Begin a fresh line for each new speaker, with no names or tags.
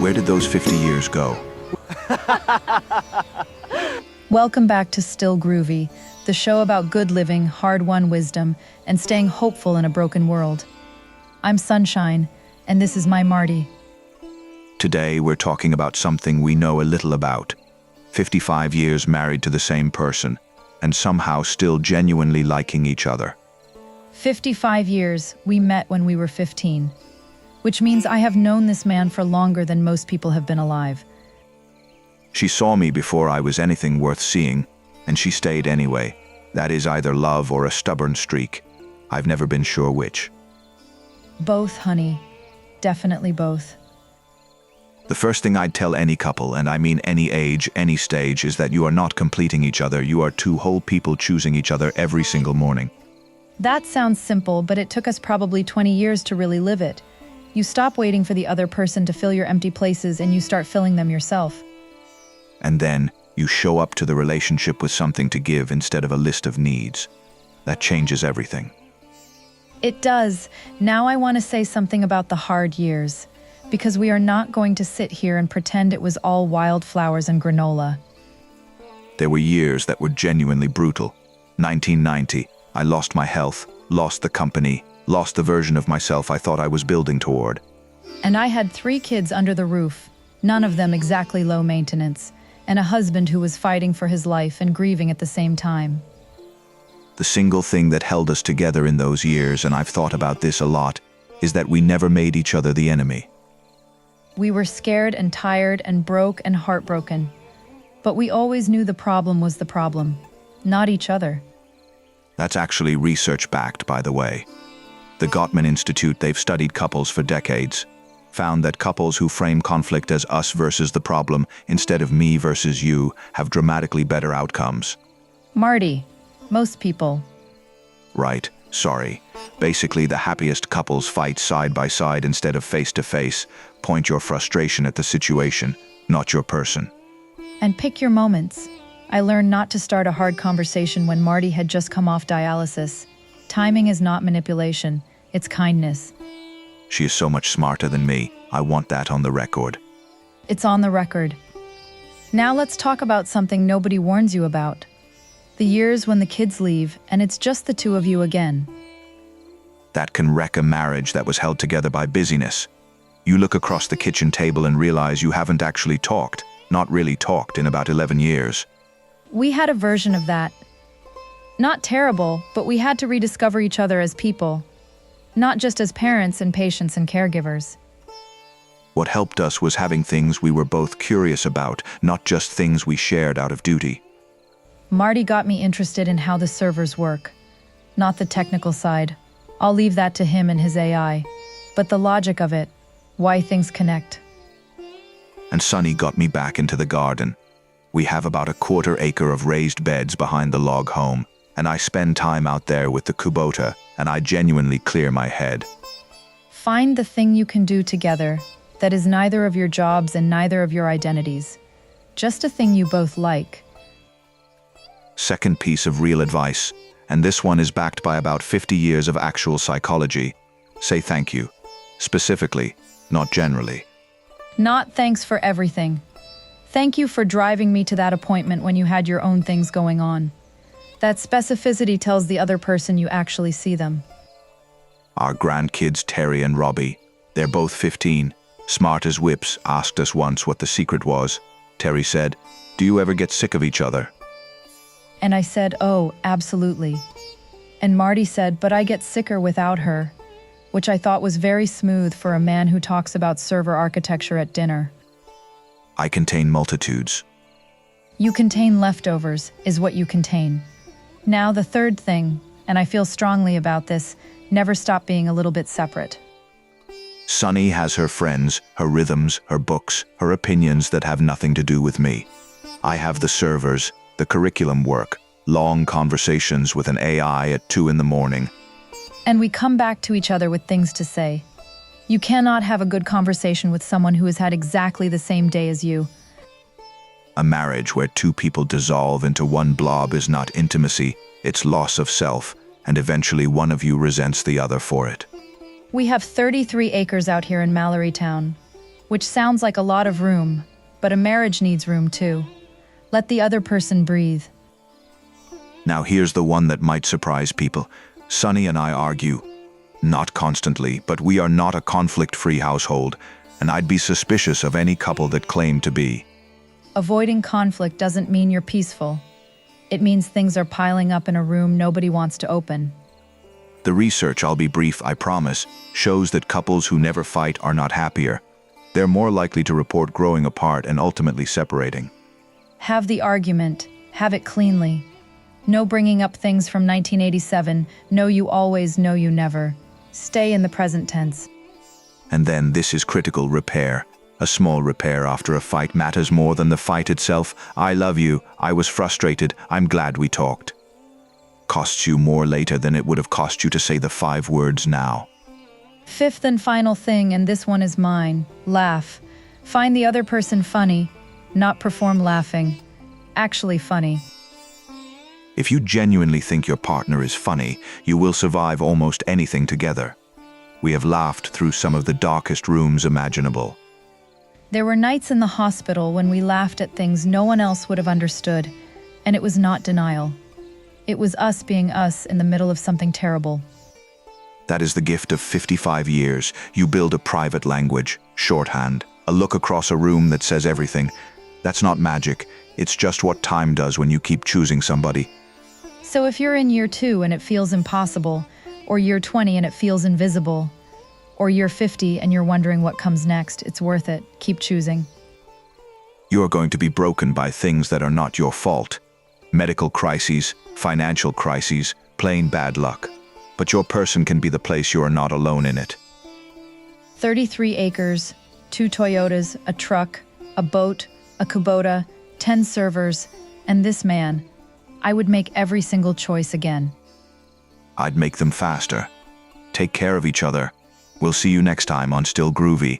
Where did those 50 years go?
Welcome back to Still Groovy, the show about good living, hard-won wisdom, and staying hopeful in a broken world. I'm Sunshine, and this is my Marty.
Today we're talking about something we know a little about. 55 years married to the same person, and somehow still genuinely liking each other.
55 years, we met when we were 15, which means I have known this man for longer than most people have been alive.
She saw me before I was anything worth seeing, and she stayed anyway. That is either love or a stubborn streak. I've never been sure which.
Both, honey. Definitely both.
The first thing I'd tell any couple, and I mean any age, any stage, is that you are not completing each other. You are two whole people choosing each other every single morning.
That sounds simple, but it took us probably 20 years to really live it. You stop waiting for the other person to fill your empty places and you start filling them yourself.
And then you show up to the relationship with something to give instead of a list of needs. That changes everything.
It does. Now I want to say something about the hard years, because we are not going to sit here and pretend it was all wildflowers and granola.
There were years that were genuinely brutal. 1990, I lost my health, lost the company, lost the version of myself I thought I was building toward.
And I had 3 kids under the roof, none of them exactly low maintenance, and a husband who was fighting for his life and grieving at the same time.
The single thing that held us together in those years, and I've thought about this a lot, is that we never made each other the enemy.
We were scared and tired and broke and heartbroken. But we always knew the problem was the problem, not each other.
That's actually research-backed, by the way. The Gottman Institute, they've studied couples for decades, found that couples who frame conflict as us versus the problem instead of me versus you have dramatically better outcomes.
Marty, most people.
Right, sorry. Basically, the happiest couples fight side by side instead of face to face. Point your frustration at the situation, not your person.
And pick your moments. I learned not to start a hard conversation when Marty had just come off dialysis. Timing is not manipulation, it's kindness.
She is so much smarter than me. I want that on the record.
It's on the record. Now let's talk about something nobody warns you about. The years when the kids leave and it's just the two of you again.
That can wreck a marriage that was held together by busyness. You look across the kitchen table and realize you haven't actually talked, not really talked, in about 11 years.
We had a version of that. Not terrible, but we had to rediscover each other as people. Not just as parents and patients and caregivers.
What helped us was having things we were both curious about, not just things we shared out of duty.
Marty got me interested in how the servers work. Not the technical side. I'll leave that to him and his AI. But the logic of it, why things connect.
And Sonny got me back into the garden. We have about a 1/4 acre of raised beds behind the log home, and I spend time out there with the Kubota, and I genuinely clear my head.
Find the thing you can do together that is neither of your jobs and neither of your identities. Just a thing you both like.
Second piece of real advice, and this one is backed by about 50 years of actual psychology. Say thank you. Specifically, not generally.
Not thanks for everything. Thank you for driving me to that appointment when you had your own things going on. That specificity tells the other person you actually see them.
Our grandkids, Terry and Robbie, they're both 15, smart as whips, asked us once what the secret was. Terry said, "Do you ever get sick of each other?"
And I said, "Oh, absolutely." And Marty said, "But I get sicker without her," which I thought was very smooth for a man who talks about server architecture at dinner.
I contain multitudes.
You contain leftovers, is what you contain. Now the third thing, and I feel strongly about this, never stop being a little bit separate.
Sunny has her friends, her rhythms, her books, her opinions that have nothing to do with me. I have the servers, the curriculum work, long conversations with an AI at 2 in the morning.
And we come back to each other with things to say. You cannot have a good conversation with someone who has had exactly the same day as you.
A marriage where 2 people dissolve into one blob is not intimacy, it's loss of self, and eventually one of you resents the other for it.
We have 33 acres out here in Mallorytown, which sounds like a lot of room, but a marriage needs room too. Let the other person breathe.
Now here's the one that might surprise people. Sonny and I argue. Not constantly, but we are not a conflict-free household, and I'd be suspicious of any couple that claimed to be.
Avoiding conflict doesn't mean you're peaceful. It means things are piling up in a room nobody wants to open.
The research, I'll be brief, I promise, shows that couples who never fight are not happier. They're more likely to report growing apart and ultimately separating.
Have the argument. Have it cleanly. No bringing up things from 1987. No you always, no you never. Stay in the present tense.
And then this is critical: repair. A small repair after a fight matters more than the fight itself. I love you. I was frustrated. I'm glad we talked. Costs you more later than it would have cost you to say the 5 words now.
Fifth and final thing, and this one is mine. Laugh. Find the other person funny, not perform laughing. Actually funny.
If you genuinely think your partner is funny, you will survive almost anything together. We have laughed through some of the darkest rooms imaginable.
There were nights in the hospital when we laughed at things no one else would have understood, and it was not denial. It was us being us in the middle of something terrible.
That is the gift of 55 years. You build a private language, shorthand, a look across a room that says everything. That's not magic. It's just what time does when you keep choosing somebody.
So if you're in year 2 and it feels impossible, or year 20 and it feels invisible, or year 50 and you're wondering what comes next, it's worth it. Keep choosing.
You are going to be broken by things that are not your fault. Medical crises, financial crises, plain bad luck. But your person can be the place you are not alone in it.
33 acres, 2 Toyotas, a truck, a boat, a Kubota, 10 servers, and this man. I would make every single choice again.
I'd make them faster. Take care of each other. We'll see you next time on Still Groovy.